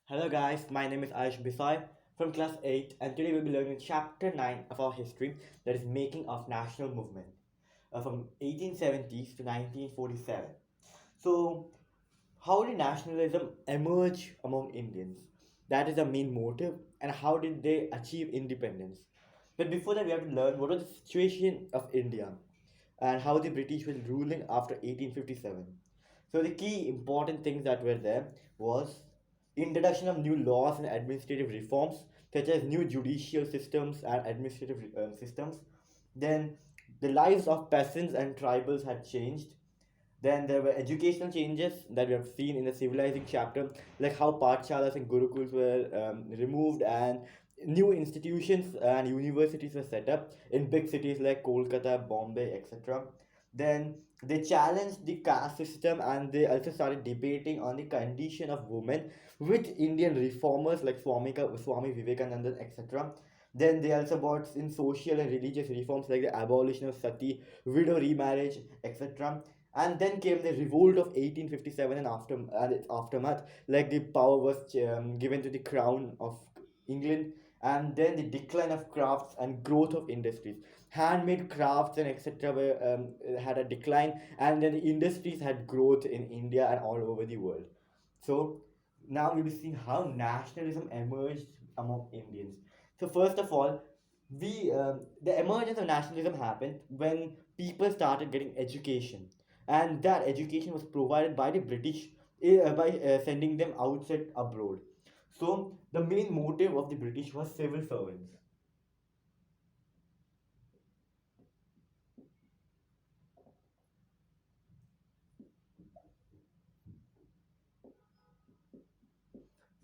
Hello guys, my name is Ayush Bisai from class 8 and today we'll be learning chapter 9 of our history, that is making of national movement from 1870s to 1947. So how did nationalism emerge among Indians? That is the main motive, and how did they achieve independence? But before that we have to learn what was the situation of India and how the British were ruling after 1857. So the key important things that were there was introduction of new laws and administrative reforms, such as new judicial systems and administrative systems. Then the lives of peasants and tribals had changed. Then there were educational changes that we have seen in the civilizing chapter, like how pathshalas and gurukuls were removed and new institutions and universities were set up in big cities like Kolkata, Bombay, etc. Then they challenged the caste system and they also started debating on the condition of women with Indian reformers like Swami Vivekananda, etc. Then they also brought in social and religious reforms like the abolition of sati, widow remarriage, etc. And then came the revolt of 1857 and its aftermath, like the power was given to the crown of England, and then the decline of crafts and growth of industries. Handmade crafts and etc. Had a decline, and then the industries had growth in India and all over the world. So now we will see how nationalism emerged among Indians. So first of all, we the emergence of nationalism happened when people started getting education, and that education was provided by the British by sending them outside abroad. So the main motive of the British was civil servants.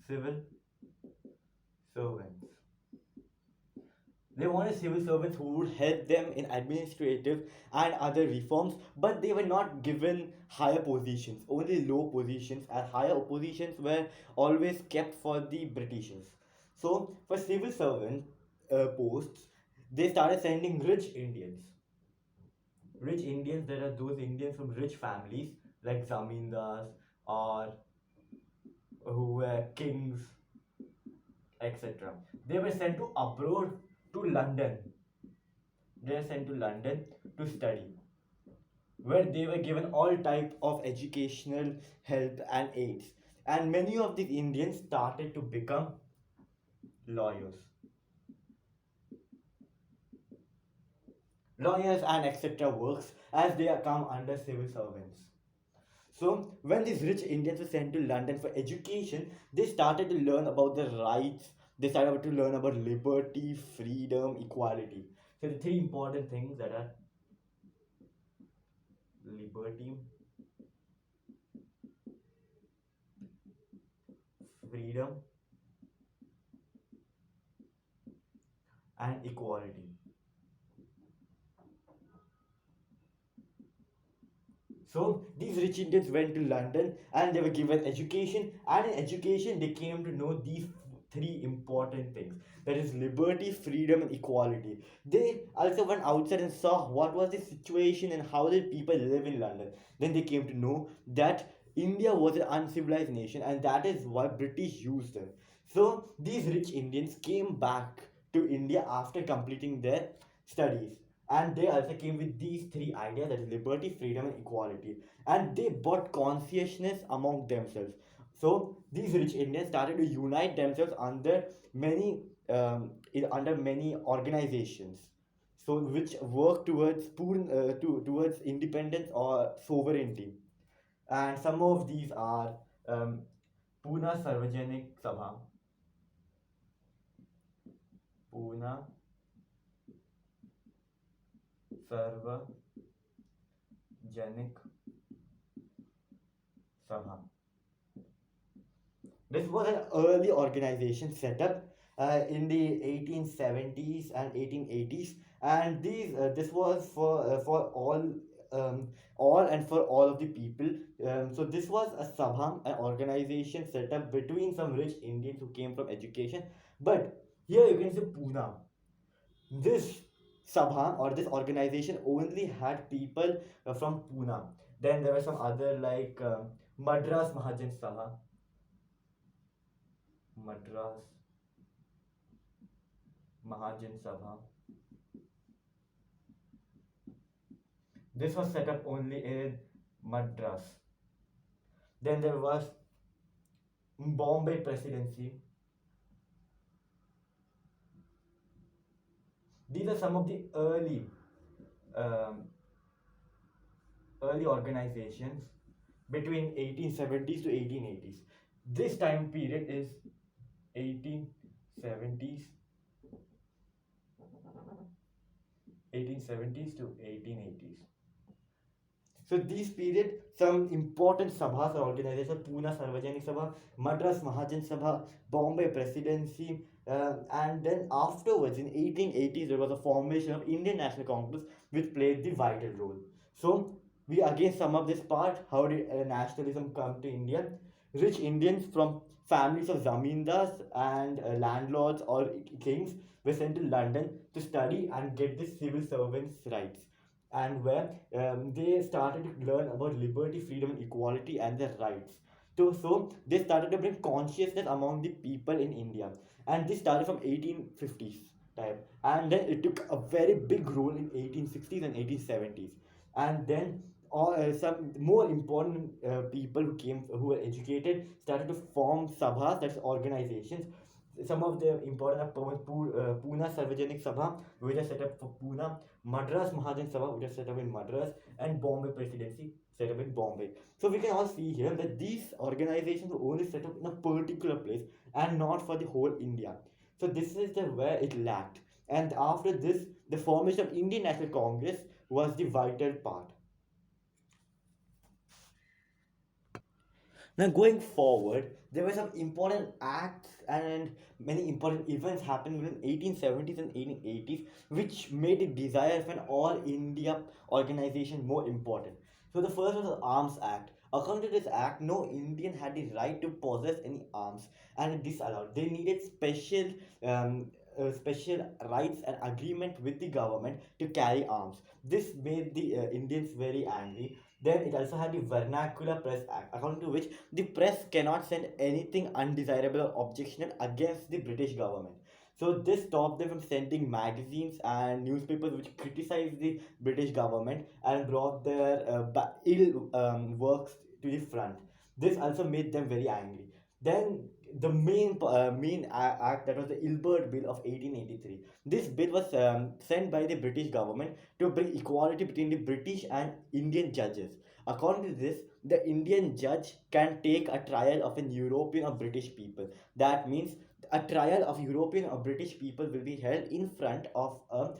Civil servants. They wanted civil servants who would help them in administrative and other reforms, but they were not given higher positions, only low positions, and higher positions were always kept for the Britishers. So, for civil servant posts, they started sending rich Indians. Rich Indians, there are those Indians from rich families like zamindars or who were kings, etc. They were sent to abroad to London. They were sent to London to study, where they were given all type of educational help and aids. And many of these Indians started to become lawyers, and etc. works as they are come under civil servants. So when these rich Indians were sent to London for education, they started to learn about the rights. They started to learn about liberty, freedom, equality. So the three important things that are liberty, freedom, and equality. So these rich Indians went to London and they were given education, and in education they came to know these three important things, that is liberty, freedom, and equality. They also went outside and saw what was the situation and how did people live in London. Then they came to know that India was an uncivilized nation, and that is why British used them. So these rich Indians came back to India after completing their studies, and they also came with these three ideas, that is liberty, freedom, and equality. And they brought consciousness among themselves. So these rich Indians started to unite themselves under many under many organizations, so which work towards towards independence or sovereignty. And some of these are um, Pune Sarvajanik Sabha, Pune Sarvajanik Sabha. This was an early organization set up in the 1870s and 1880s, and this was for all and for all of the people. So this was a sabha, an organization set up between some rich Indians who came from education. But here you can see Pune. This sabha or this organization only had people from Pune. Then there were some other like Madras Mahajan Sabha. Madras Mahajan Sabha. This was set up only in Madras. Then there was Bombay Presidency. These are some of the um, early organizations between 1870s to 1880s. This time period is 1870s 1870s to 1880s. So these period, some important sabhas or organizations, Pune Sarvajanik Sabha, Madras Mahajan Sabha, Bombay Presidency, and then afterwards in 1880s there was a formation of Indian National Congress which played the vital role. So we again sum up this part. How did nationalism come to India? Rich Indians from families of zamindars and landlords or kings were sent to London to study and get the civil servants' rights, and where they started to learn about liberty, freedom, and equality and their rights. So they started to bring consciousness among the people in India, and this started from 1850s type, and then it took a very big role in 1860s and 1870s, and then all some more important people who were educated started to form sabhas, that's organizations. Some of the important are Pune Sarvajanik Sabha, which is set up for Pune, Madras Mahajan Sabha, which is set up in Madras, and Bombay Presidency, set up in Bombay. So we can all see here that these organizations were only set up in a particular place and not for the whole India. So this is the where it lacked. And after this, the formation of Indian National Congress was the vital part. Now, going forward, there were some important acts and many important events happening in 1870s and 1880s, which made the desire of an all India organization more important. So, the first was the Arms Act. According to this act, no Indian had the right to possess any arms, and it disallowed. They needed special rights and agreement with the government to carry arms. This made the Indians very angry. Then it also had the Vernacular Press Act, according to which the press cannot send anything undesirable or objectionable against the British government. So this stopped them from sending magazines and newspapers which criticized the British government and brought their ill works to the front. This also made them very angry. Then the main act, that was the Ilbert Bill of 1883. This bill was sent by the British government to bring equality between the British and Indian judges. According to this, the Indian judge can take a trial of an European or British people. That means a trial of European or British people will be held in front of a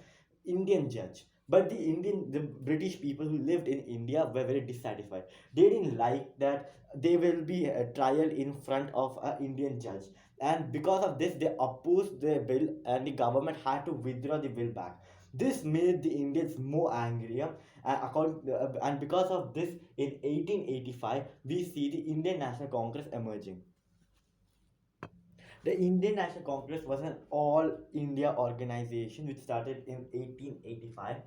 Indian judge. But the British people who lived in India were very dissatisfied. They didn't like that they will be a trial in front of an Indian judge. And because of this, they opposed the bill and the government had to withdraw the bill back. This made the Indians more angrier, and because of this, in 1885, we see the Indian National Congress emerging. The Indian National Congress was an all India organization which started in 1885.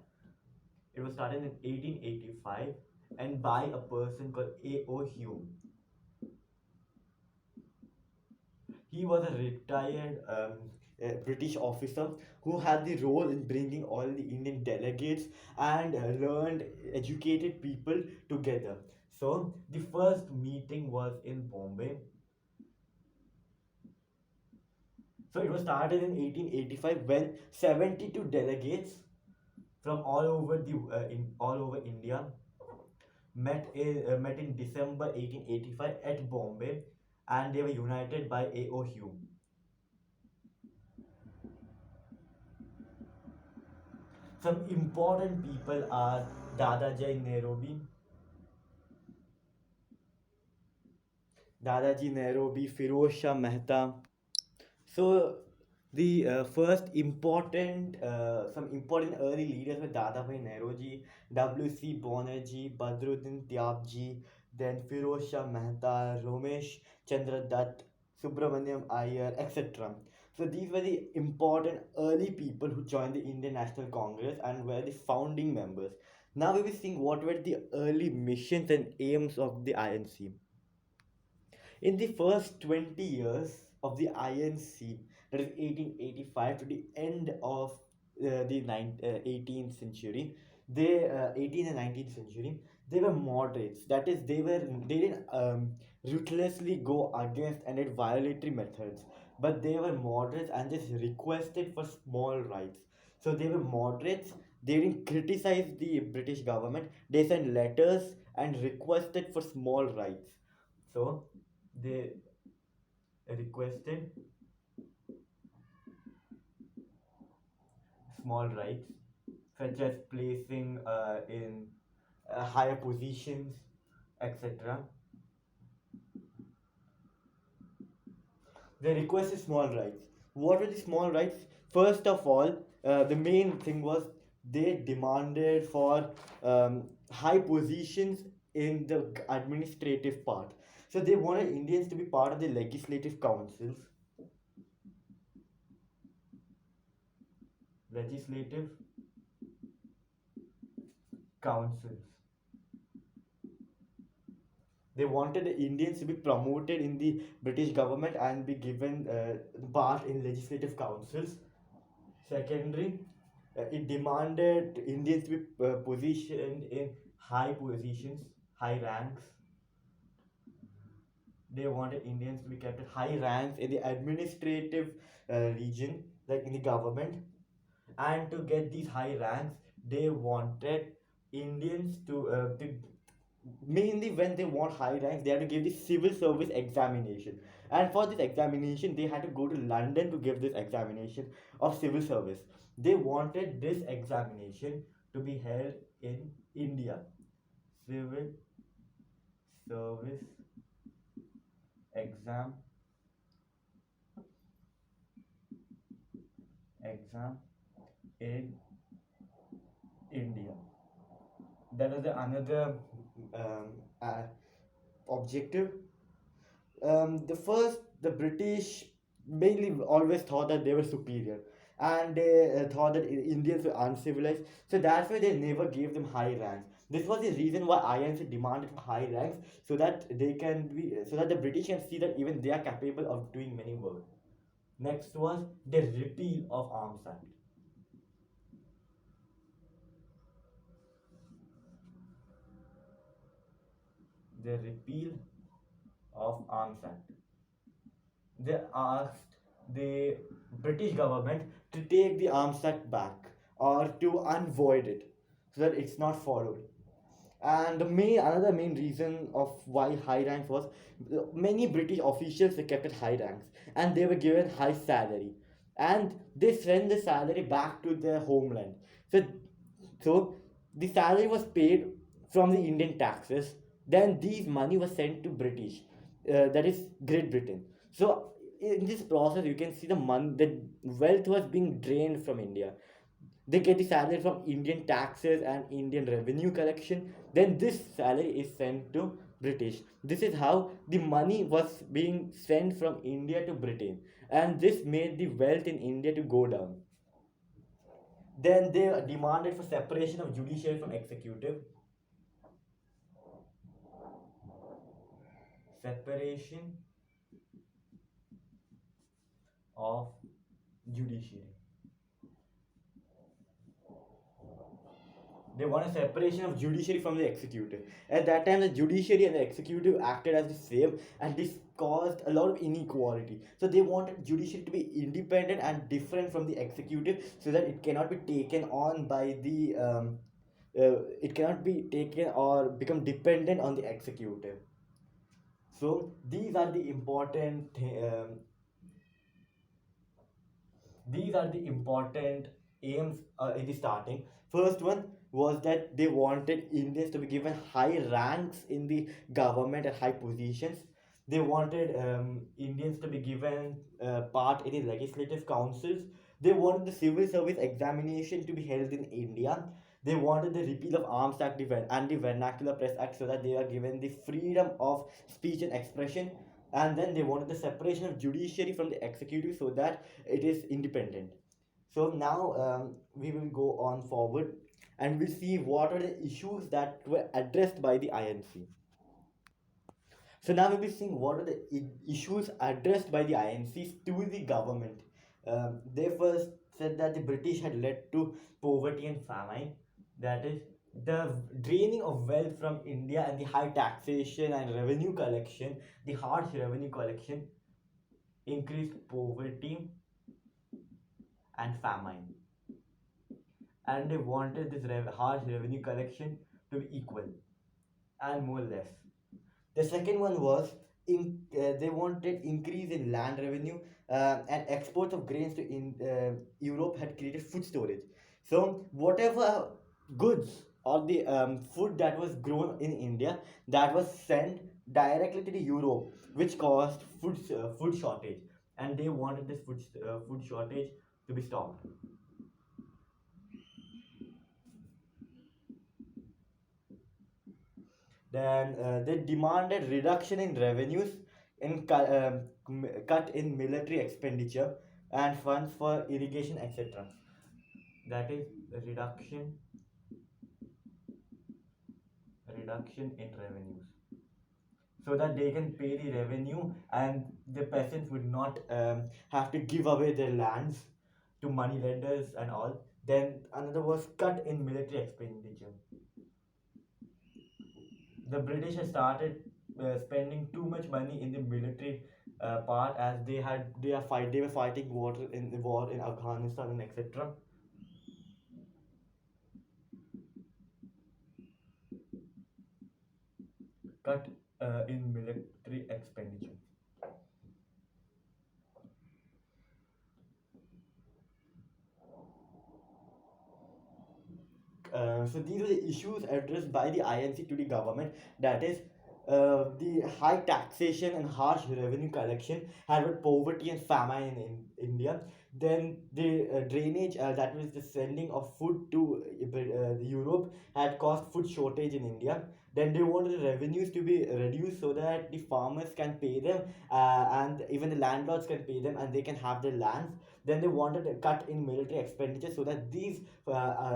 It was started in 1885 and by a person called A.O. Hume. He was a retired British officer who had the role in bringing all the Indian delegates and learned, educated people together. So the first meeting was in Bombay. So it was started in 1885 when 72 delegates from all over India met in December 1885 at Bombay, and they were united by A.O. Hume. Some important people are Dadaji Nairobi, Firoz Shah Mehta. So the some important early leaders were Dadabhai Nehruji, W.C. Banerjee, Badruddin Tyabji, then Firoz Shah Mehta, Romesh Chandra Dutt, Subramaniam Iyer, etc. So these were the important early people who joined the Indian National Congress and were the founding members. Now we will see what were the early missions and aims of the INC. In the first 20 years of the Iron Sea, that is 1885 to the end of the 18th century, 18th and 19th century, they were moderates. That is, they didn't ruthlessly go against and did violatory methods, but they were moderates and just requested for small rights. So they were moderates. They didn't criticize the British government. They sent letters and requested for small rights. So they requested small rights, such as placing in higher positions, etc. They requested small rights. What were the small rights? First of all, the main thing was they demanded for high positions in the administrative part. So they wanted Indians to be part of the legislative councils. Legislative councils. They wanted the Indians to be promoted in the British government and be given part in legislative councils. Secondary, it demanded Indians to be positioned in high positions, high ranks. They wanted Indians to be kept at high ranks in the administrative region, like in the government. And to get these high ranks, they wanted Indians to mainly when they want high ranks, they have to give the civil service examination. And for this examination, they had to go to London to give this examination of civil service. They wanted this examination to be held in India. Civil service exam exam in India. That is another um, uh, objective. The British mainly always thought that they were superior, and they thought that Indians were uncivilized. So that's why they never gave them high ranks. This was the reason why INC demanded high ranks, so that so that the British can see that even they are capable of doing many work. Next was the repeal of Arms Act. The repeal of Arms Act. They asked the British government to take the Arms Act back or to unvoid it so that it's not followed. And the main another main reason of why high ranks was many British officials were kept at high ranks and they were given high salary and they sent the salary back to their homeland. So so the salary was paid from the Indian taxes. Then these money was sent to British, that is Great Britain. So in this process, you can see the wealth was being drained from India. They get the salary from Indian taxes and Indian revenue collection. Then this salary is sent to British. This is how the money was being sent from India to Britain, and this made the wealth in India to go down. Then they demanded for separation of judiciary from executive. Separation of judiciary. They want a separation of judiciary from the executive. At that time, the judiciary and the executive acted as the same, and this caused a lot of inequality. So they wanted judiciary to be independent and different from the executive, so that it cannot be taken on by the it cannot be taken or become dependent on the executive. So these are the important aims in the starting. First one was that they wanted Indians to be given high ranks in the government and high positions. They wanted Indians to be given part in the legislative councils. They wanted the civil service examination to be held in India. They wanted the repeal of Arms Act and the Vernacular Press Act, so that they are given the freedom of speech and expression. And then they wanted the separation of judiciary from the executive, so that it is independent. So now we will go on forward and we'll see what are the issues that were addressed by the INC. So now we'll be seeing what are the issues addressed by the INCs to the government. They first said that the British had led to poverty and famine. That is, the draining of wealth from India and the high taxation and revenue collection, the harsh revenue collection, increased poverty and famine. And they wanted this harsh revenue collection to be equal and more or less. The second one was they wanted increase in land revenue, and exports of grains to Europe had created food storage. So whatever goods or the food that was grown in India, that was sent directly to the Europe, which caused food shortage, and they wanted this food shortage to be stopped. Then they demanded reduction in revenues, cut in military expenditure and funds for irrigation, etc. That is reduction in revenues, so that they can pay the revenue and the peasants would not have to give away their lands to money lenders and all. Then another was cut in military expenditure. The British had started spending too much money in the military part, as they were fighting war in Afghanistan and etc. Cut in military expenditure. So these were the issues addressed by the INC to the government. That is, the high taxation and harsh revenue collection had with poverty and famine in India. Then the drainage, that was the sending of food to the Europe, had caused food shortage in India. Then they wanted the revenues to be reduced so that the farmers can pay them, and even the landlords can pay them, and they can have their lands. Then they wanted a cut in military expenditure so that these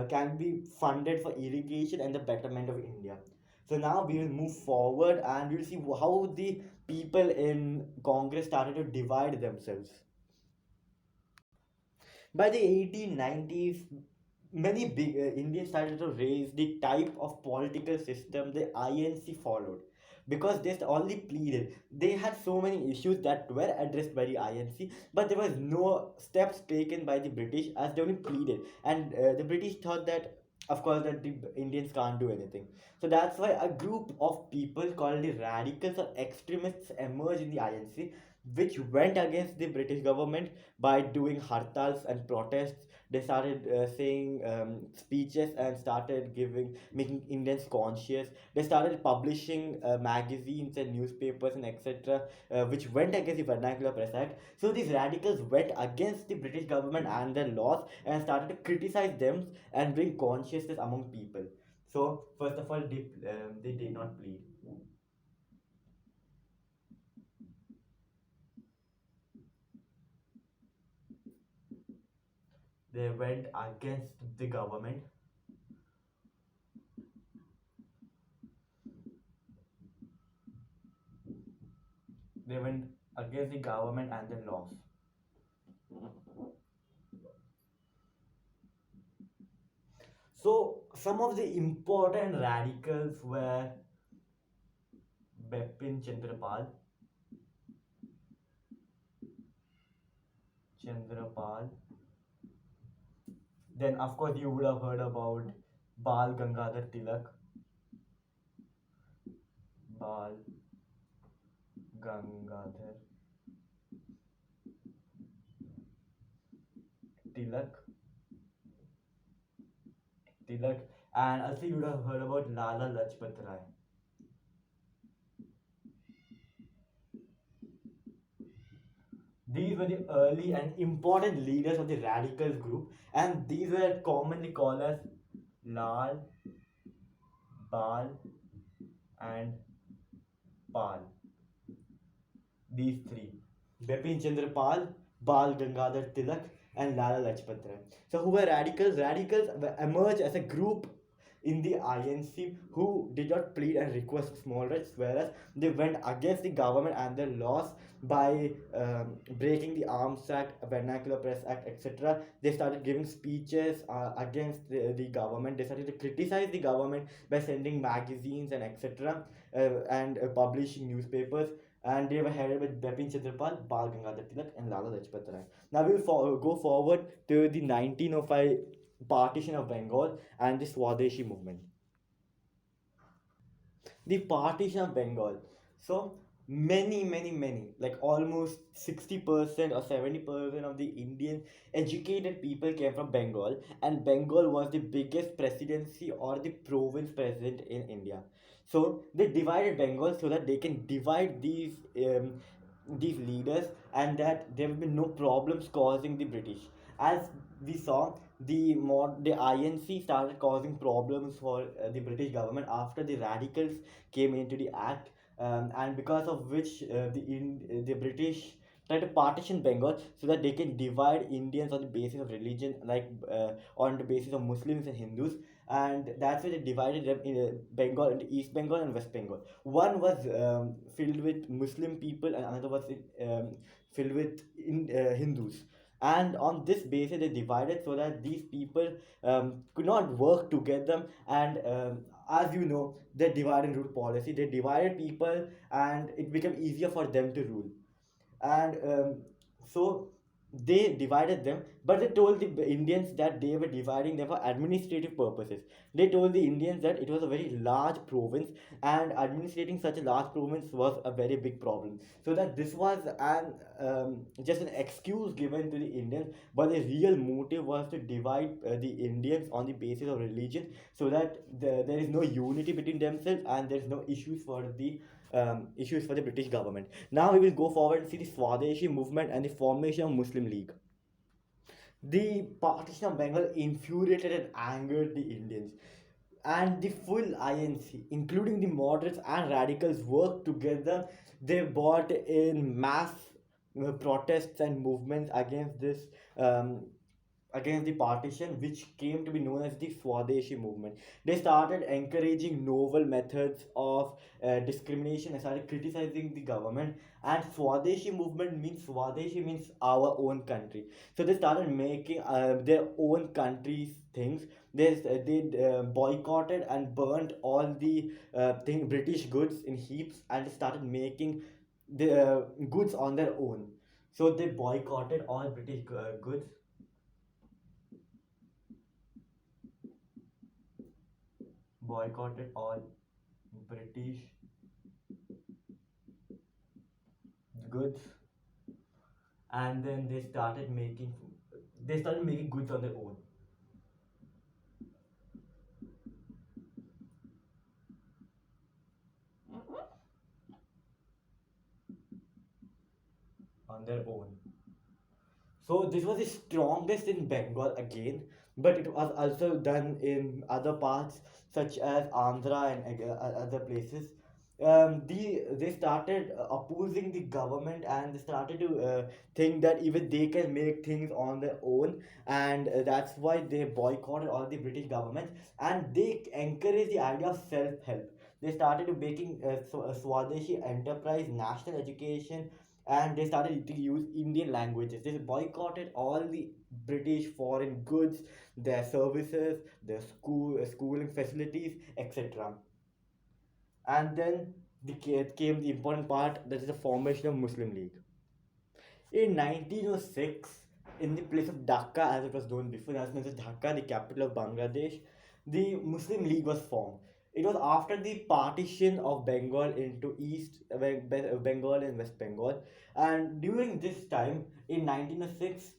can be funded for irrigation and the betterment of India. So now we will move forward and we'll see how the people in Congress started to divide themselves. By the 1890s, many big Indians started to raise the type of political system the INC followed, because they only pleaded. They had so many issues that were addressed by the INC, but there was no steps taken by the British, as they only pleaded. And the British thought that, of course, that the Indians can't do anything. So that's why a group of people called the radicals or extremists emerged in the INC, which went against the British government by doing hartals and protests. They started saying speeches and started making Indians conscious. They started publishing magazines and newspapers and etc., which went against the Vernacular Press Act. So these radicals went against the British government and their laws and started to criticize them and bring consciousness among people. So first of all, they did not plead. They went against the government. They went against the government and the laws. So some of the important radicals were Bepin Chandrapal. Then of course you would have heard about Bal Gangadhar Tilak. Bal Gangadhar Tilak. Tilak. And also you would have heard about Lala Lajpat Rai. These were the early and important leaders of the radicals group, and these were commonly called as Lal, Bal, and Pal. These three: Bipin Chandra Pal, Bal Gangadhar Tilak, and Lala Lajpat Rai. So, who were radicals? Radicals emerged as a group in the INC who did not plead and request for small rights, whereas they went against the government and their laws by breaking the Arms Act, Vernacular Press Act, etc. They started giving speeches against the government. They started to criticize the government by sending magazines and etc. And publishing newspapers. And they were headed with Bipin Chandrapal, Bal Gangadhar Tilak, and Lala Lajpat Rai. Now we will go forward to the 1905 partition of Bengal and the Swadeshi movement. The partition of Bengal. So many, like almost 60% or 70% of the Indian educated people came from Bengal, and Bengal was the biggest presidency or the province present in India. So they divided Bengal so that they can divide these leaders, and that there will be no problems causing the British. As we saw, the INC started causing problems for the British government after the radicals came into the act, and because of which the British tried to partition Bengal so that they can divide Indians on the basis of religion, like on the basis of Muslims and Hindus, and that's why they divided them in Bengal into East Bengal and West Bengal. One was filled with Muslim people, and another was filled with Hindus. And on this basis, they divided so that these people could not work together. And as you know, the divide and rule policy, they divided people, and it became easier for them to rule. And so they divided them, but they told the Indians that they were dividing them for administrative purposes. They told the Indians that it was a very large province, and administrating such a large province was a very big problem. So that this was an just an excuse given to the Indians, but the real motive was to divide the Indians on the basis of religion, so that there is no unity between themselves, and there is no issues for the British government. Now we will go forward and see the Swadeshi movement and the formation of Muslim League. The partition of Bengal infuriated and angered the Indians, and the full INC, including the moderates and radicals, worked together. They brought in mass protests and movements um, against the partition, which came to be known as the Swadeshi movement. They started encouraging novel methods of discrimination and started criticizing the government. And Swadeshi means our own country. So they started making their own country's things. They boycotted and burnt all the British goods in heaps, and they started making the goods on their own. So they boycotted all British goods, boycotted all British goods, and then they started making goods on their own. So this was the strongest in Bengal again, but it was also done in other parts such as Andhra and other places. They started opposing the government, and they started to think that even they can make things on their own, and that's why they boycotted all the British government, and they encouraged the idea of self-help. They started to making Swadeshi enterprise, national education, and they started to use Indian languages. They boycotted all the British foreign goods, their services, their schooling facilities, etc. And then came the important part, that is the formation of Muslim League. In 1906, in the place of Dhaka, as it was known before, as known as Dhaka, the capital of Bangladesh, the Muslim League was formed. It was after the partition of Bengal into Bengal and West Bengal. And during this time, in 1906,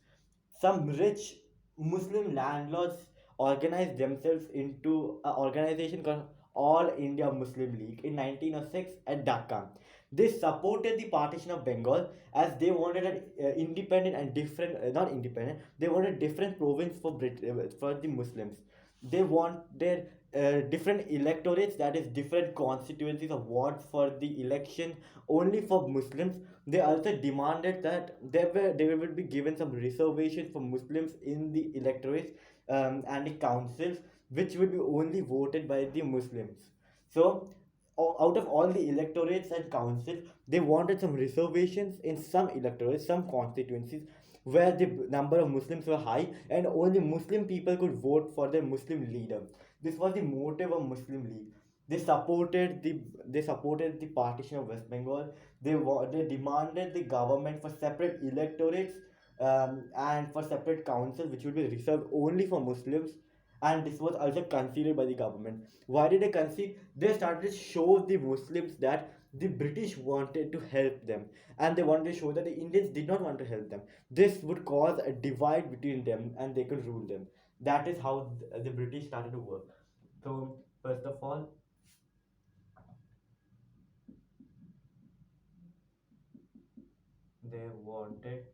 some rich Muslim landlords organized themselves into an organization called All India Muslim League in 1906 at Dhaka. They supported the partition of Bengal, as they wanted an independent and different, not independent, they wanted different province for the Muslims. They wanted different electorates, that is, different constituencies of wards for the election only for Muslims. They also demanded that they would be given some reservation for Muslims in the electorates and the councils, which would be only voted by the Muslims. So out of all the electorates and councils, they wanted some reservations in some electorates, some constituencies where the number of Muslims were high and only Muslim people could vote for their Muslim leader. This was the motive of Muslim League. They supported the partition of West Bengal. They demanded the government for separate electorates, and for separate councils which would be reserved only for Muslims. And this was also conceded by the government. Why did they concede? They started to show the Muslims that the British wanted to help them, and they wanted to show that the Indians did not want to help them. This would cause a divide between them and they could rule them. That is how the British started to work. So, first of all, they wanted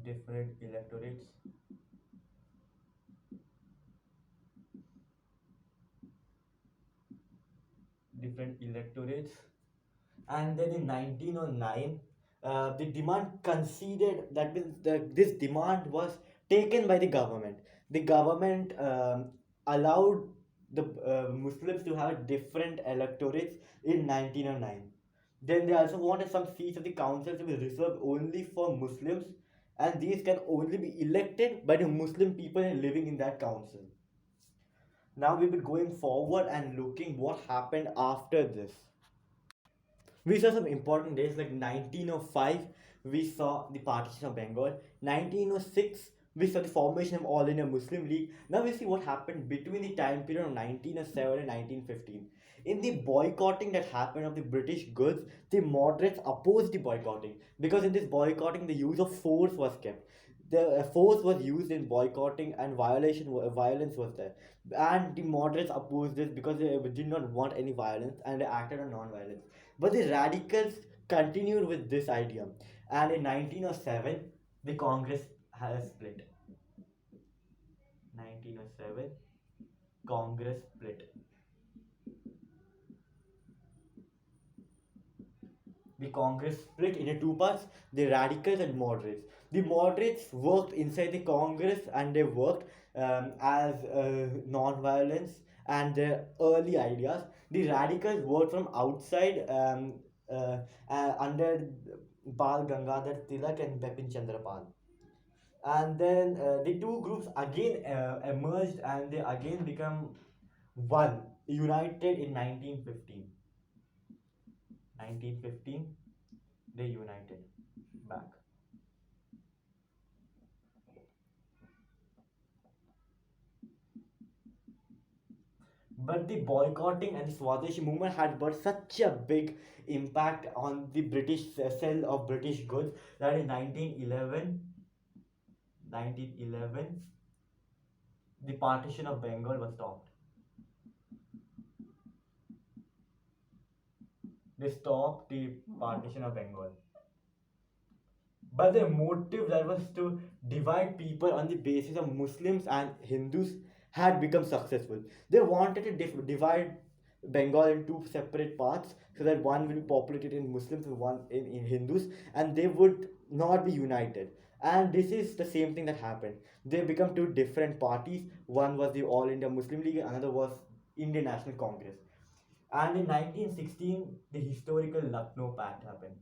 different electorates, different electorates, and then in 1909, the demand conceded. That means this demand was taken by the government. The government allowed the Muslims to have different electorates in 1909. Then they also wanted some seats of the council to be reserved only for Muslims, and these can only be elected by the Muslim people living in that council. Now we will be going forward and looking what happened after this. We saw some important days like 1905, we saw the partition of Bengal. 1906, we saw the formation of All India Muslim League. Now we see what happened between the time period of 1907 and 1915. In the boycotting that happened of the British goods, the moderates opposed the boycotting because in this boycotting, the use of force was kept. The force was used in boycotting and violence was there, and the moderates opposed this because they did not want any violence and they acted on non-violence. But the radicals continued with this idea, and in 1907, the Congress has split. 1907, Congress split. The Congress split into two parts: the radicals and moderates. The moderates worked inside the Congress and they worked as non-violence and their early ideas. The radicals worked from outside, under Bal Gangadhar Tilak and Bipin Chandra Pal. And then the two groups again emerged and they again become one, united in 1915. 1915, they united back. But the boycotting and the Swadeshi movement had got such a big impact on the British sale of British goods that in 1911, the partition of Bengal was stopped. They stopped the partition of Bengal. But the motive that was to divide people on the basis of Muslims and Hindus had become successful. They wanted to divide Bengal in two separate parts so that one will be populated in Muslims and one in Hindus, and they would not be united. And this is the same thing that happened. They become two different parties. One was the All India Muslim League, another was Indian National Congress. And in 1916, the historical Lucknow Pact happened.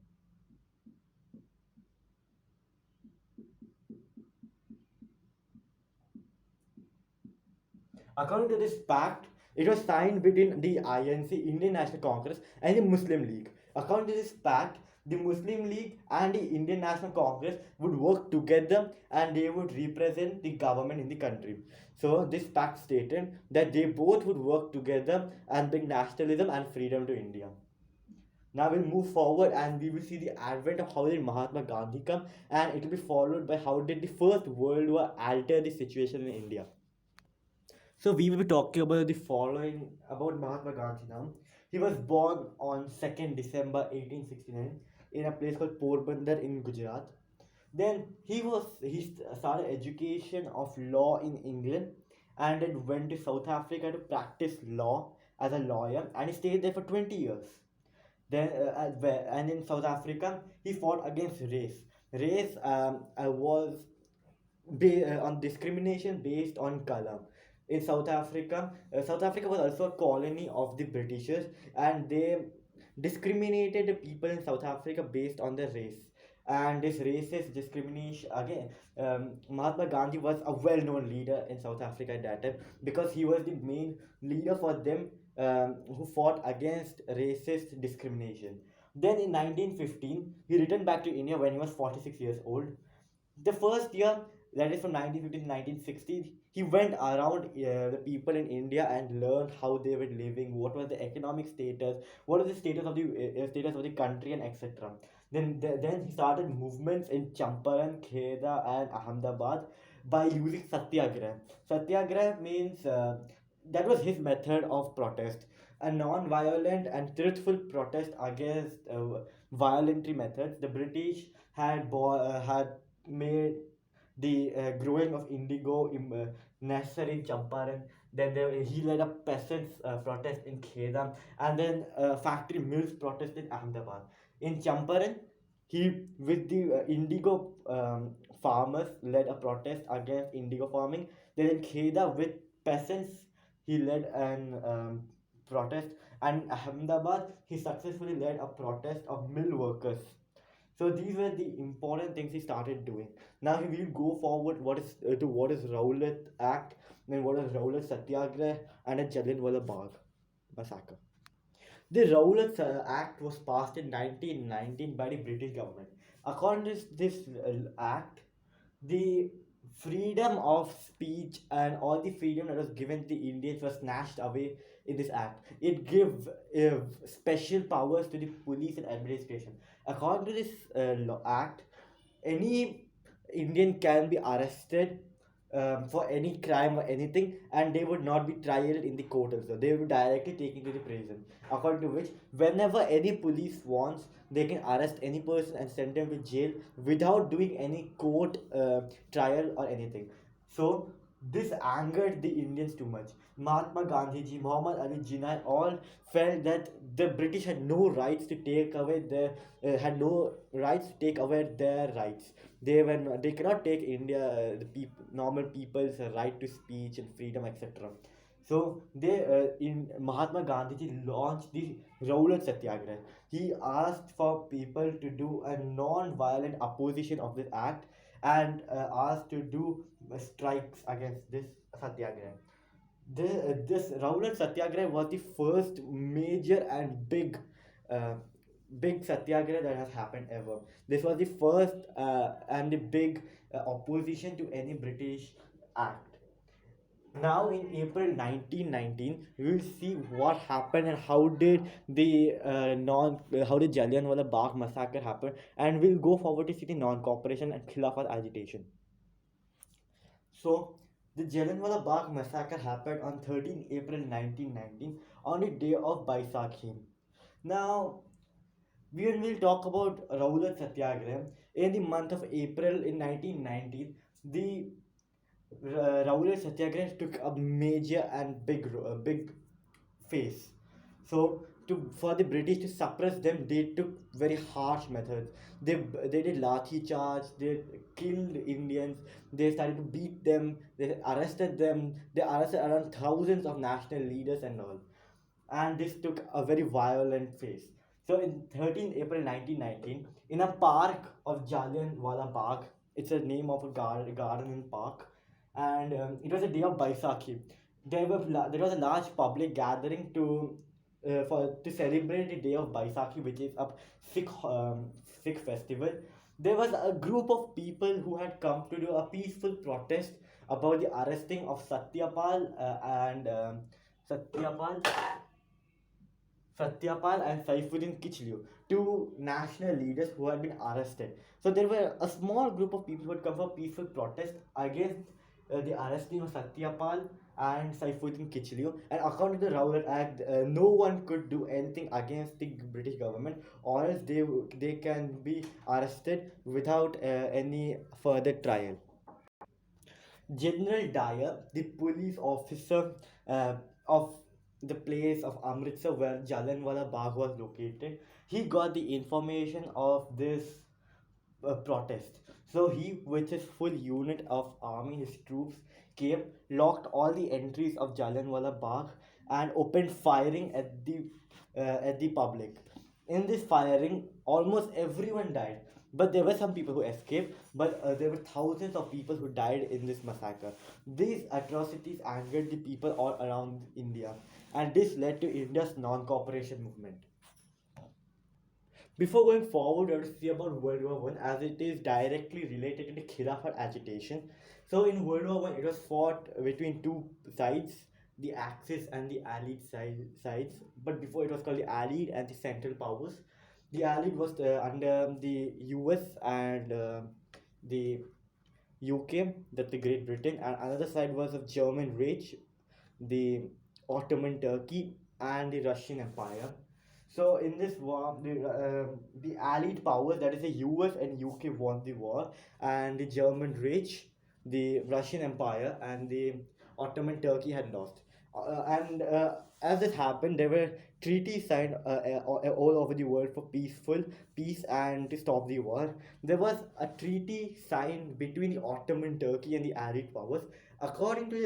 According to this pact, it was signed between the INC, Indian National Congress, and the Muslim League. According to this pact, the Muslim League and the Indian National Congress would work together and they would represent the government in the country. So, this pact stated that they both would work together and bring nationalism and freedom to India. Now we'll move forward and we will see the advent of how did Mahatma Gandhi come, and it will be followed by how did the First World War alter the situation in India. So we will be talking about the following about Mahatma Gandhi now. He was born on 2nd December 1869 in a place called Porbandar in Gujarat. Then he started education of law in England and then went to South Africa to practice law as a lawyer, and he stayed there for 20 years. Then and in South Africa he fought against race. Race was on discrimination based on color. In South Africa, South Africa was also a colony of the Britishers, and they discriminated the people in South Africa based on their race. And this racist discrimination again, Mahatma Gandhi was a well-known leader in South Africa at that time because he was the main leader for them, who fought against racist discrimination. Then in 1915, he returned back to India when he was 46 years old. The first year, that is from 1950 to 1960, he went around the people in India and learned how they were living, what was the economic status, what was the status of the country, and etc. Then he started movements in Champaran, Kheda, and Ahmedabad by using satyagrah. Satyagrah means that was his method of protest, a non-violent and truthful protest against violentary methods. The British had made the growing of indigo necessary in Champaran. Then he led a peasants' protest in Khedam, and then factory mills protest in Ahmedabad. In Champaran, he with the indigo farmers led a protest against indigo farming. Then in Kheda with peasants, he led an protest, and in Ahmedabad he successfully led a protest of mill workers. So these were the important things he started doing. Now we will go forward. What is Rowlatt Act, then what is Rowlatt Satyagrah, and a Jallianwala Bagh massacre. The Rowlatt Act was passed in 1919 by the British government. According to this act, the freedom of speech and all the freedom that was given to the Indians was snatched away in this act. It gave special powers to the police and administration. According to this act, any Indian can be arrested for any crime or anything, and they would not be tried in the court also. They would directly taken to the prison. According to which, whenever any police wants, they can arrest any person and send them to jail without doing any court trial or anything. So this angered the Indians too much. Mahatma Gandhi, Muhammad Ali Jinnah all felt that the British had no rights to take away their had no rights to take away their rights. They cannot take India normal people's right to speech and freedom, etc. So they in Mahatma Gandhi launched the Rowlatt Satyagraha. He asked for people to do a non-violent opposition of this act, and asked to do strikes against this Satyagraha. This Rowlatt Satyagraha was the first major and uh, big satyagraha that has happened ever. This was the first and the big opposition to any British act. Now in April 1919, we will see what happened and how did Jallianwala Bagh massacre happen, and we'll go forward to see the non-cooperation and Khilafat agitation. So, the Jallianwala Bagh massacre happened on 13 April 1919 on the day of Baisakhi. Now, we will talk about Rowlatt Satyagraha. In the month of April in 1919, the Rowlatt Satyagraha took a major and big face. So for the British to suppress them, they took very harsh methods. They did lathi charge. They killed Indians. They started to beat them. They arrested them. They arrested around thousands of national leaders and all. And this took a very violent phase. So in 13 April 1919, in a park of Jallianwala Bagh, it's a name of a garden and park, and it was a day of Baisakhi. There was a large public gathering to celebrate the day of Baisakhi, which is a Sikh festival. There was a group of people who had come to do a peaceful protest about the arresting of Satyapal Satyapal and Saifuddin Kichliu, two national leaders who had been arrested. So there were a small group of people who had come for peaceful protest against the arresting of Satyapal and Saifuddin Kichliu. And according to the Rowlatt Act, no one could do anything against the British government, or else they can be arrested without any further trial. General Dyer, the police officer of the place of Amritsar where Jallianwala Bagh was located, he got the information of this protest. So he, with his full unit of army, his troops, came, locked all the entries of Jallianwala Bagh, and opened firing at the public. In this firing, almost everyone died. But there were some people who escaped, but there were thousands of people who died in this massacre. These atrocities angered the people all around India, and this led to India's non cooperation movement. Before going forward, I have to see about World War One as it is directly related to the Khilafat agitation. So in World War One, it was fought between two sides, the Axis and the sides. But before it was called the Allied and the Central Powers. The Allied was under the US and the UK, that's the Great Britain, and another side was of German Reich, the Ottoman Turkey, and the Russian Empire. So in this war, the Allied powers, that is the US and UK, won the war, and the German Reich, the Russian Empire, and the Ottoman Turkey had lost. And as this happened, there were treaties signed all over the world for peace and to stop the war. There was a treaty signed between the Ottoman Turkey and the Allied powers. According to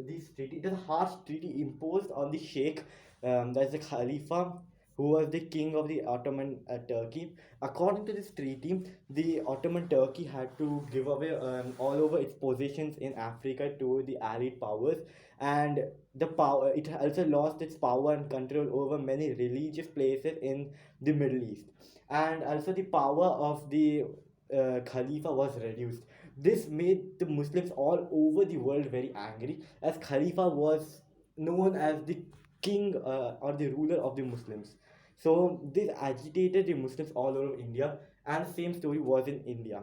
this treaty, it was a harsh treaty imposed on the Sheikh, that's the Khalifa, who was the king of the Ottoman Turkey. According to this treaty, the Ottoman Turkey had to give away all over its possessions in Africa to the Allied powers, and the power it also lost its power and control over many religious places in the Middle East, and also the power of the Khalifa was reduced. This made the Muslims all over the world very angry, as Khalifa was known as the king or the ruler of the Muslims. So this agitated the Muslims all over India, and the same story was in India.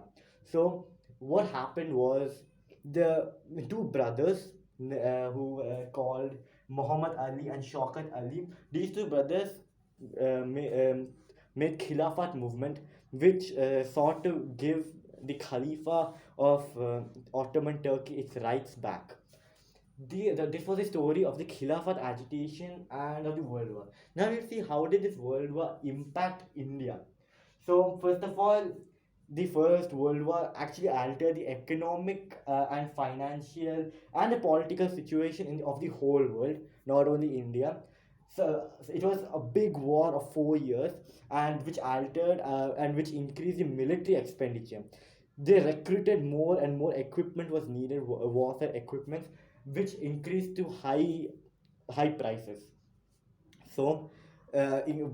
So what happened was the two brothers who called Muhammad Ali and Shaukat Ali. These two brothers made Khilafat movement, which sought to give the Khalifa of Ottoman Turkey its rights back. This was the story of the Khilafat agitation and of the World War. Now let's see how did this World War impact India. So first of all, the First World War actually altered the economic and financial and the political situation of the whole world, not only India. So it was a big war of 4 years, and which altered and which increased the military expenditure. They recruited more and more equipment was needed, warfare equipment, which increased to high prices. So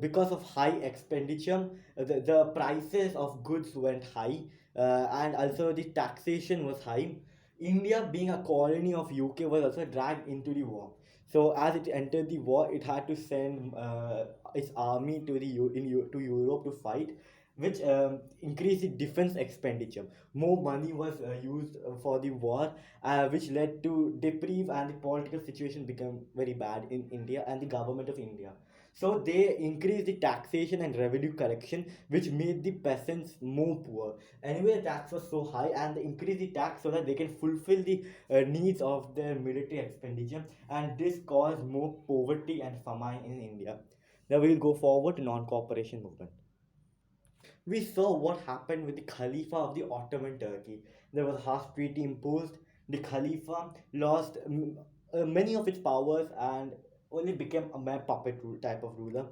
because of high expenditure, the prices of goods went high, and also the taxation was high. India, being a colony of UK, was also dragged into the war. So as it entered the war, it had to send its army to to Europe to fight, which increased the defense expenditure. More money was used for the war, which led to deprive, and the political situation became very bad in India and the government of India. So they increased the taxation and revenue collection, which made the peasants more poor. Anyway, the tax was so high, and they increased the tax so that they can fulfill the needs of their military expenditure, and this caused more poverty and famine in India. Now we will go forward to non-cooperation movement. We saw what happened with the Khalifa of the Ottoman Turkey. There was a harsh treaty imposed. The Khalifa lost many of its powers and only became a mere puppet type of ruler,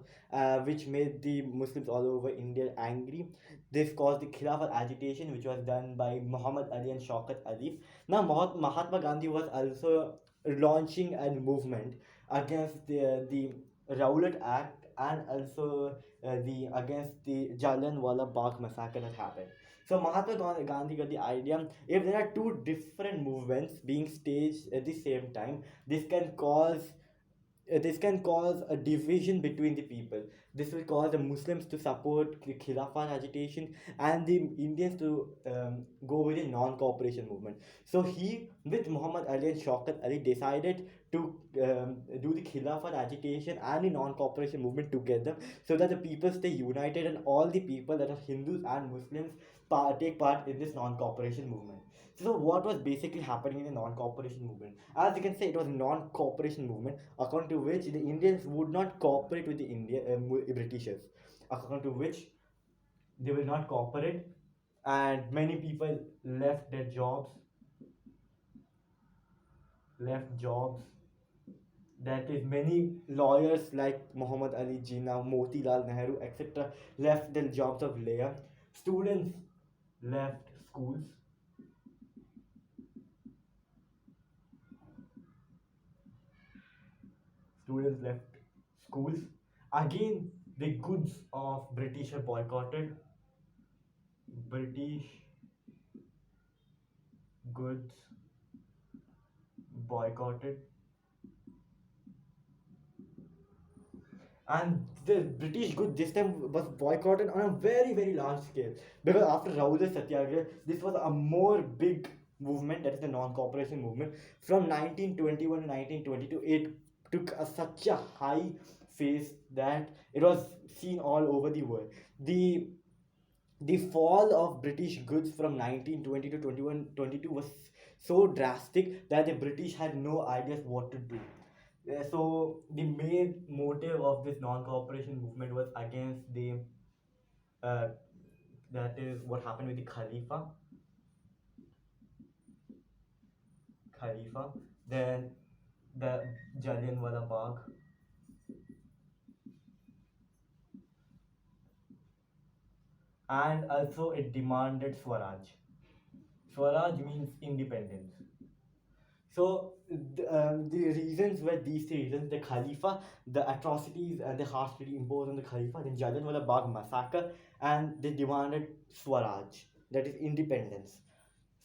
which made the Muslims all over India angry. This caused the Khilafat agitation, which was done by Muhammad Ali and Shaukat Ali. Now, Mahatma Gandhi was also launching a movement against the Rowlatt Act, and also the against the Jallianwala Bagh massacre that happened. So Mahatma Gandhi got the idea, if there are two different movements being staged at the same time, this can cause a division between the people. This will cause the Muslims to support the Khilafat agitation and the Indians to go with the non-cooperation movement. So he, with Muhammad Ali and Shaukat Ali, decided to do the Khilafat agitation and the non-cooperation movement together, so that the people stay united and all the people that are Hindus and Muslims take part in this non-cooperation movement. So what was basically happening in the non-cooperation movement? As you can say, it was a non-cooperation movement, according to which the Indians would not cooperate with the Britishers, according to which they will not cooperate, and many people left their jobs, left jobs. That is, many lawyers like Muhammad Ali Jinnah, Motilal Nehru, etc., left their jobs of lawyer. Students left schools. Students left schools. Again, the goods of British were boycotted. British goods boycotted, and the British good this time was boycotted on a very very large scale, because after Rauda Satyagraha, this was a more big movement, that is the non-cooperation movement. From 1921 to 1922, it took such a high phase that it was seen all over the world. The fall of British goods from 1920 to 2122 was so drastic that the British had no ideas what to do. So the main motive of this non-cooperation movement was against the uh, that is what happened with the Khalifa, then the Jallianwala Bagh, and also it demanded Swaraj. Swaraj means independence. So the reasons were these three reasons: the Khalifa, the atrocities and the harsh treaty imposed on the Khalifa, then Jallianwala Bagh massacre, and they demanded Swaraj, that is independence.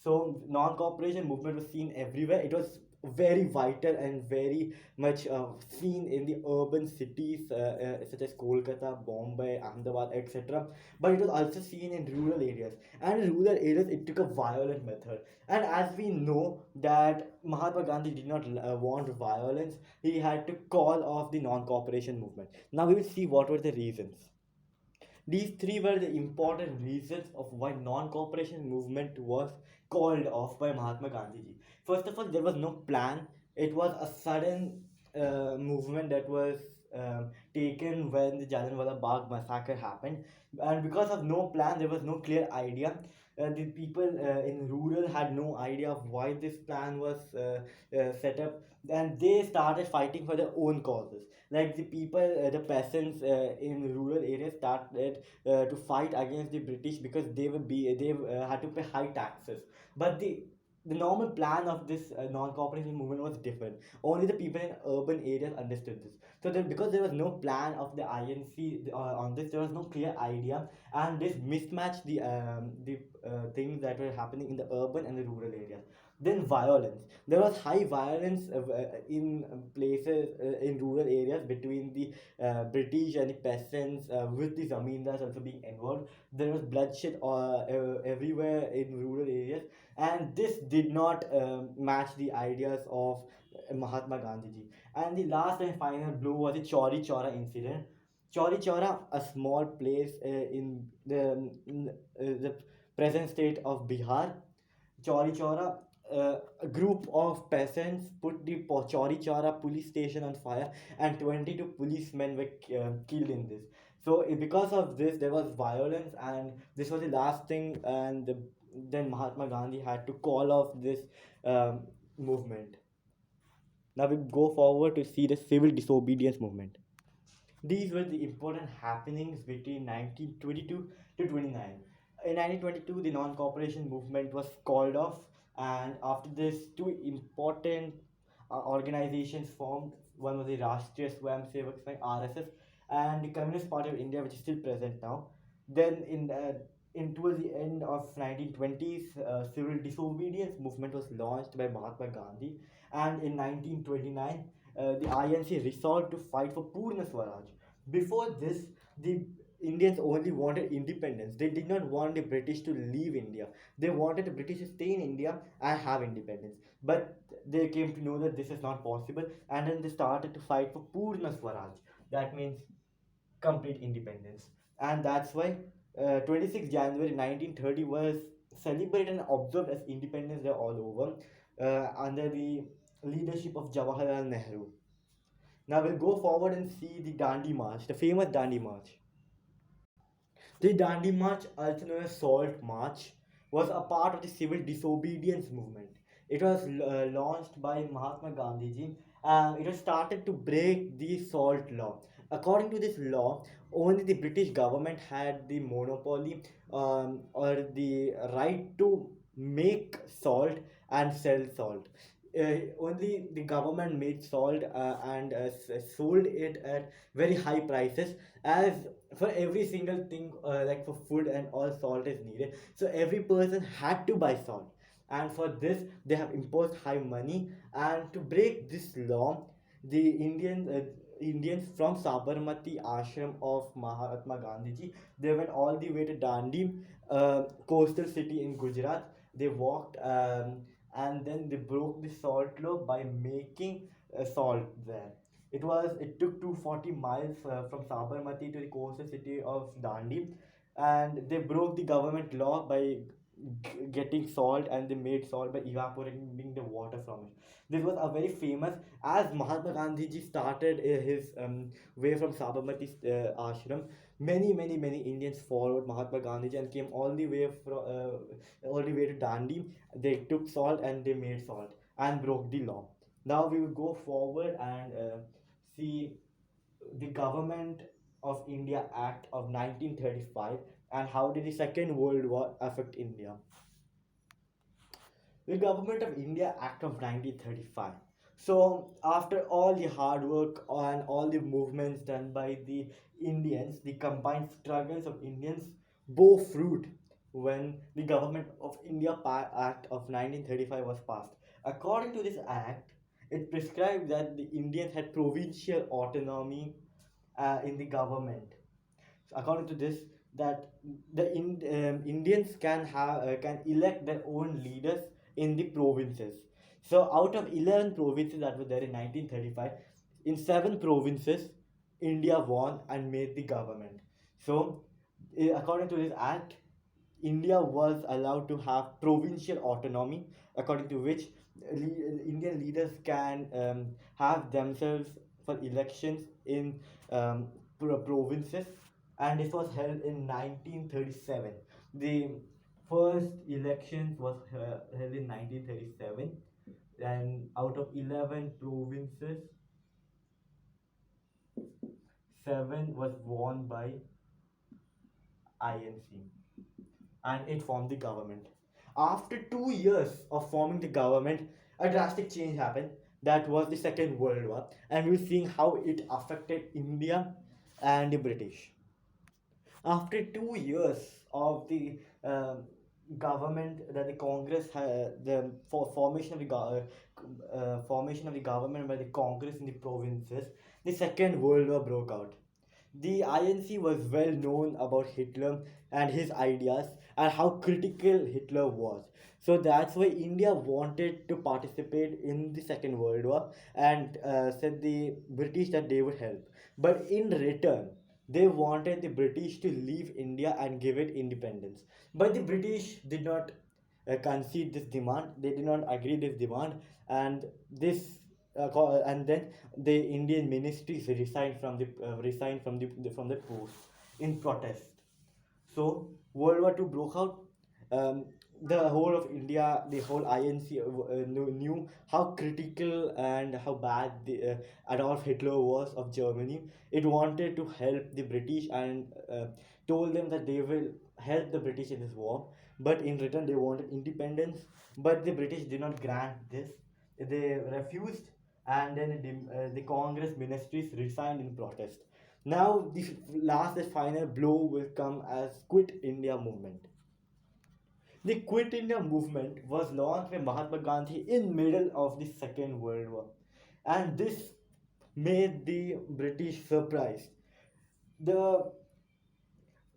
So non-cooperation movement was seen everywhere. It was very vital and very much seen in the urban cities such as Kolkata, Bombay, Ahmedabad, etc. But it was also seen in rural areas. And in rural areas, it took a violent method. And as we know that Mahatma Gandhi did not want violence, he had to call off the non-cooperation movement. Now we will see what were the reasons. These three were the important reasons of why non-cooperation movement was called off by Mahatma Gandhi. First of all, there was no plan. It was a sudden movement that was taken when the Jallianwala Bagh massacre happened, and because of no plan, there was no clear idea. The people in rural had no idea of why this plan was set up, and they started fighting for their own causes. Like the people, the peasants in rural areas started to fight against the British because they had to pay high taxes. But the normal plan of this non-cooperation movement was different. Only the people in urban areas understood this. So that because there was no plan of the INC on this, there was no clear idea, and this mismatched the things that were happening in the urban and the rural areas. Then violence. There was high violence in places in rural areas between the British and the peasants, with the zamindars also being involved. There was bloodshed everywhere in rural areas, and this did not match the ideas of Mahatma Gandhi ji. And the last and final blow was the Chauri Chaura incident. Chauri Chaura, a small place in the present state of Bihar. Chauri Chaura, a group of peasants put the Chauri Chaura police station on fire, and 22 policemen were killed in this. So, because of this, there was violence, and this was the last thing. And then Mahatma Gandhi had to call off this movement. Now we go forward to see the civil disobedience movement. These were the important happenings between 1922 to 29. In 1922, the non-cooperation movement was called off, and after this, two important organizations formed. One was the Rashtriya Swayamsevak Sangh (RSS) and the Communist Party of India, which is still present now. Then, in towards the end of 1920s, civil disobedience movement was launched by Mahatma Gandhi, and in 1929, the INC resolved to fight for Purna Swaraj. Before this, the Indians only wanted independence. They did not want the British to leave India. They wanted the British to stay in India and have independence. But they came to know that this is not possible, and then they started to fight for Purna Swaraj. That means complete independence. And that's why 26 January 1930 was celebrated and observed as Independence Day all over, under the leadership of Jawaharlal Nehru. Now we'll go forward and see the Dandi March, the famous Dandi March. The Dandi March, also known as Salt March, was a part of the civil disobedience movement. It was launched by Mahatma Gandhi and it was started to break the salt law. According to this law, only the British government had the monopoly or the right to make salt and sell salt. Only the government made salt and sold it at very high prices, as for every single thing like for food and all salt is needed, so every person had to buy salt, and for this they have imposed high money. And to break this law, the Indians from Sabarmati ashram of Mahatma Gandhi, they went all the way to Dandi, coastal city in Gujarat. They walked, and then they broke the salt law by making salt there. It took 240 miles from Sabarmati to the coastal city of Dandi, and they broke the government law by getting salt, and they made salt by evaporating the water from it. This was a very famous, as Mahatma Gandhi ji started his way from Sabarmati ashram. Many Indians followed Mahatma Gandhi and came all the way to Dandi. They took salt and they made salt and broke the law. Now we will go forward and see the Government of India Act of 1935 and how did the Second World War affect India. The Government of India Act of 1935. So, after all the hard work and all the movements done by the Indians, the combined struggles of Indians bore fruit when the Government of India Act of 1935 was passed. According to this act, it prescribed that the Indians had provincial autonomy in the government. According to this, that Indians can elect their own leaders in the provinces. So out of 11 provinces that were there in 1935, in 7 provinces India won and made the government. So according to this act, India was allowed to have provincial autonomy, according to which Indian leaders can have themselves for elections in provinces, and this was held in 1937. The first elections was held in 1937, and out of 11 provinces, 7 was won by INC, and it formed the government. After 2 years of forming the government, a drastic change happened. That was the Second World War, and we're seeing how it affected India and the British. After 2 years of the government that the Congress had, the formation of the formation of the government by the Congress in the provinces, the Second World War broke out. The INC was well known about Hitler and his ideas and how critical Hitler was. So that's why India wanted to participate in the Second World War and said the British that they would help. But in return, they wanted the British to leave India and give it independence. But the British did not concede this demand. They did not agree this demand, and and then the Indian ministries resigned from the post in protest. So World War II broke out. The whole of India, the whole INC knew how critical and how bad Adolf Hitler was of Germany. It wanted to help the British and told them that they will help the British in this war, but in return they wanted independence. But the British did not grant this. They refused, and then the Congress ministries resigned in protest. Now the last and final blow will come as Quit India movement. The Quit India movement was launched by Mahatma Gandhi in middle of the Second World War, and this made the British surprised. The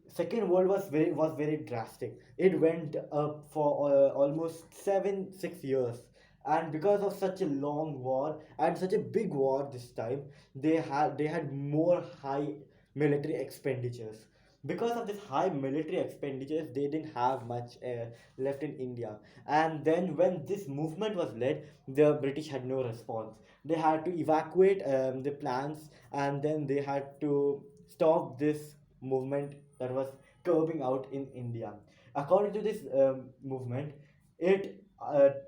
Second World was very drastic. It went up for almost 7 6 years, and because of such a long war and such a big war this time, they had more high military expenditures. Because of this high military expenditures, they didn't have much left in India. And then when this movement was led, the British had no response. They had to evacuate the plants, and then they had to stop this movement that was curbing out in India. According to this movement, it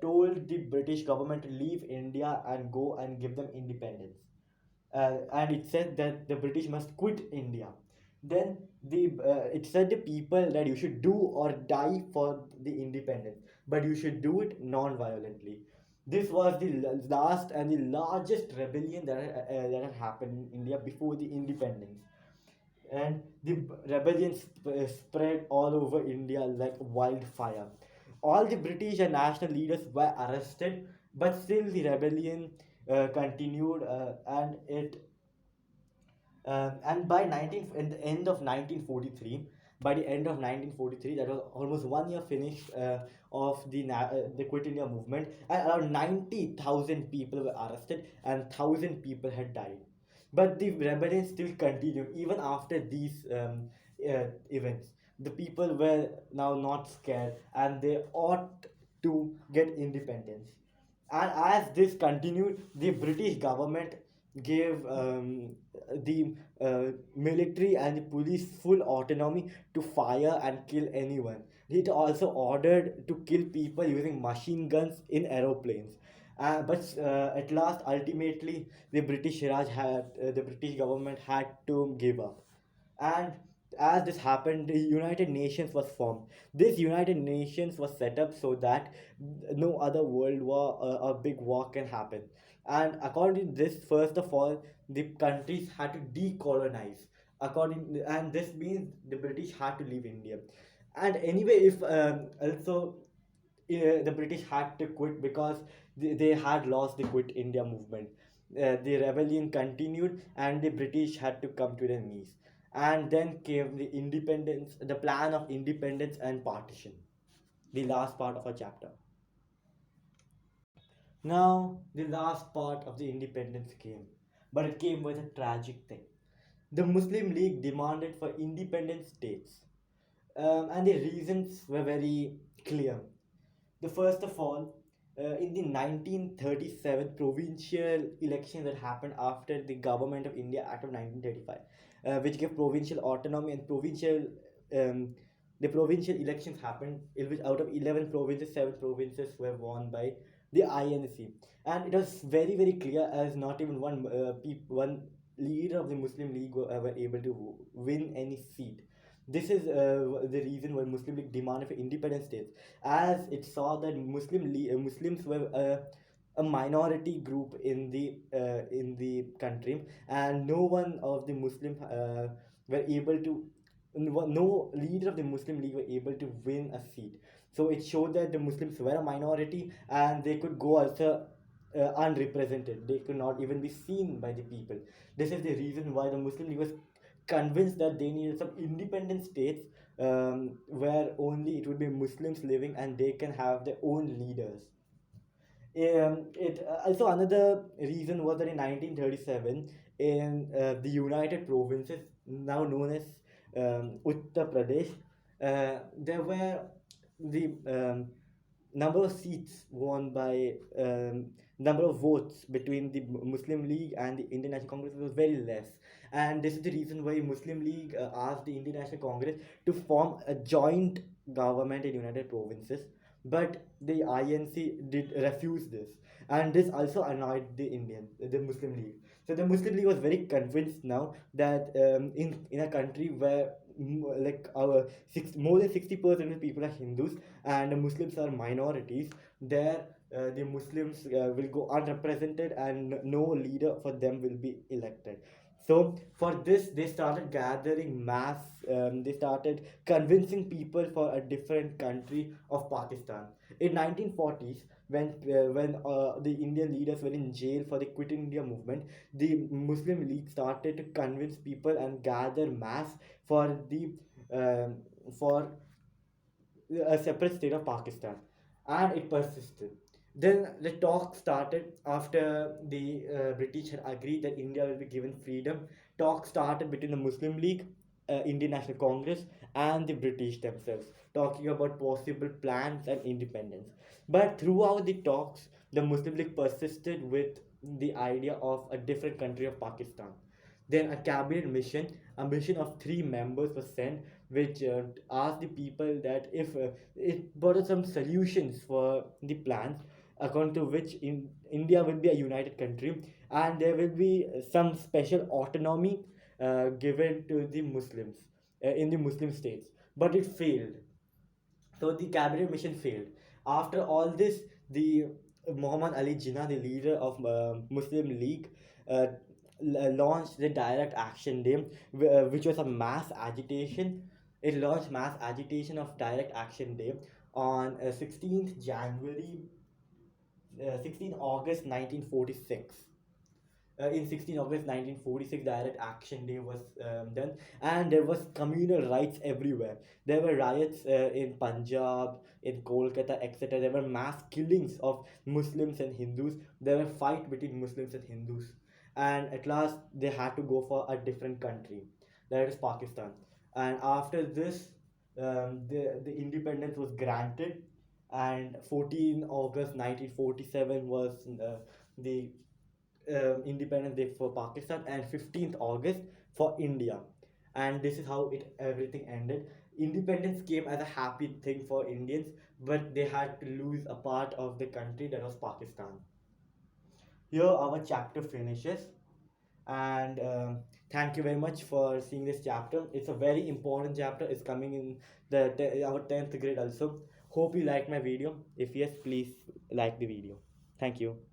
told the British government to leave India and go and give them independence. And it said that the British must quit India. Then it said the people that you should do or die for the independence, but you should do it non-violently. This was the last and the largest rebellion that had happened in India before the independence, and the rebellion spread all over India like wildfire. All the British and national leaders were arrested, but still the rebellion continued, and by 19 in the end of 1943, by the end of 1943, that was almost 1 year finished of the Quit India movement, and around 90,000 people were arrested and 1,000 people had died. But the rebellion still continued even after these events. The people were now not scared and they ought to get independence. And as this continued, the British government gave the military and the police full autonomy to fire and kill anyone. It also ordered to kill people using machine guns in aeroplanes. But at last, ultimately, the British government had to give up. And as this happened, the United Nations was formed. This United Nations was set up so that no other world war or big war can happen. And according to this, first of all, the countries had to decolonize. And this means the British had to leave India. And anyway, if also the British had to quit because they had lost the Quit India movement. The rebellion continued, and the British had to come to their knees. And then came the independence, the plan of independence and partition, the last part of our chapter. Now, the last part of the independence came, but it came with a tragic thing. The Muslim League demanded for independent states, and the reasons were very clear. The first of all, in the 1937 provincial elections that happened after the Government of India Act of 1935, which gave provincial autonomy and um, the provincial elections happened, in which out of 11 provinces, 7 provinces were won by the INC. And it was very, very clear as not even one leader of the Muslim League were able to win any seat. This is the reason why Muslim League demanded for independent states, as it saw that Muslims were a minority group in the country, and no one of the Muslim were able to no leader of the Muslim League were able to win a seat. So it showed that the Muslims were a minority and they could go also unrepresented. They could not even be seen by the people. This is the reason why the Muslim League was convinced that they needed some independent states where only it would be Muslims living and they can have their own leaders. It Also another reason was that in 1937, in the United Provinces, now known as Uttar Pradesh, there were the number of seats won by number of votes between the Muslim League and the Indian National Congress was very less, and this is the reason why Muslim League asked the Indian National Congress to form a joint government in United Provinces, but the INC did refuse this, and this also annoyed the Muslim League. So the Muslim League was very convinced now that in a country where like our more than 60% of people are Hindus and the Muslims are minorities, there the Muslims will go unrepresented and no leader for them will be elected. So for this, they started gathering mass. They started convincing people for a different country of Pakistan. In 1940s, when the Indian leaders were in jail for the Quit India movement, the Muslim League started to convince people and gather mass for the for a separate state of Pakistan, and it persisted. Then the talk started after the British had agreed that India will be given freedom. Talk started between the Muslim League, Indian National Congress, and the British themselves, talking about possible plans and independence. But throughout the talks, the Muslim League persisted with the idea of a different country of Pakistan. Then a mission of three members was sent, which asked the people that if it brought us some solutions for the plans, according to which India will be a united country, and there will be some special autonomy given to the Muslims in the Muslim states. But it failed, so the cabinet mission failed. After all this, the Muhammad Ali Jinnah, the leader of Muslim League, launched the Direct Action Day, which was a mass agitation. It launched mass agitation of Direct Action Day on 16th January, 16 August 1946. In 16 August 1946, Direct Action Day was done, and there was communal rights everywhere. There were riots in Punjab, in Kolkata, etc. There were mass killings of Muslims and Hindus. There were fight between Muslims and Hindus, and at last they had to go for a different country, that is Pakistan. And after this, the independence was granted, and 14 August 1947 was the Independence Day for Pakistan, and 15th August for India. And this is how it everything ended. Independence came as a happy thing for Indians, but they had to lose a part of the country, that was Pakistan. Here our chapter finishes, and thank you very much for seeing this chapter. It's a very important chapter. It's coming in our 10th grade also. Hope you like my video. If yes, please like the video. Thank you.